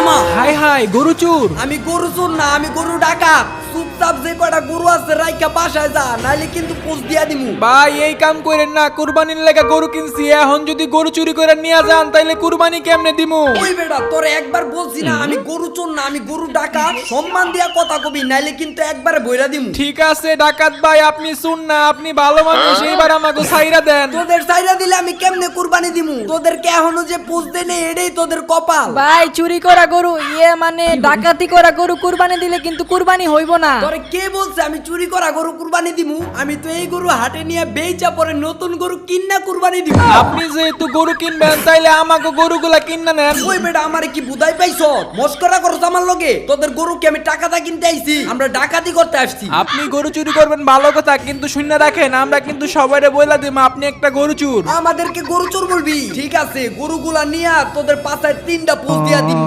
থামা। High high গরু চুর। আমি গরু চোর না, আমি গরু ডাকাত। চুপচাপ যে কয়টা গরু আছে রাইকা বাসায় যা, নাইলে কিন্তু পোস্ট দিয়া দিমু। ভাই এই কাম করেন না, কুরবানির লেগে গরু কিনছি, এখন যদি গরু চুরি করে নিয়ে যান তাইলে কুরবানি কেমনে দিমু? ওই বেটা তোরে একবার বলছি না আমি গরু চোর না, আমি গরু ডাকাত। সম্মান দিয়া কথা কবি, নাইলে কিন্তু একবারে বইরা দিমু। ঠিক আছে ডাকাত ভাই, আপনি শুন না, আপনি ভালো মানুষ, এইবার আমাকে ছাইরা দেন। তোদের সাইরা দিলে আমি কেমনে কুরবানি দিমু? তোদেরকে এখনো যে পোস্ট দেয় নেই, এটাই তোদের কপাল। ভাই চুরি করা গরু মানে ডাকাতি করা গরু কুরবানি দিলে কিন্তু কুরবানি হইব না। তোরে কে বলছে আমি চুরি করা গরু কুরবানি দিমু? আমি তো এই গরু হাটে নিয়ে বেচা পরে নতুন গরু কিন্না কুরবানি দিমু। আপনি যেহেতু গরু কিনবেন তাইলে আমাকে গরুগুলা কিনা নেন। ওই বেটা আমারে কি বুঝাই পাইছ? মস্করা করছ আমার লগে? তোদের গরু কি আমি টাকাটা কিনতে আইছি? আমরা ডাকাতি করতে আসছি। আপনি গরু চুরি করবেন ভালো কথা, কিন্তু শূন্য রাখেন, আমরা কিন্তু সবাইরে বইলা দিম আপনি একটা গরু চুর। আমাদেরকে গরু চোর বলবি? ঠিক আছে, গরুগুলা নিয়া তোদের পাশায় 3টা পোস্ট দিয়া দিন।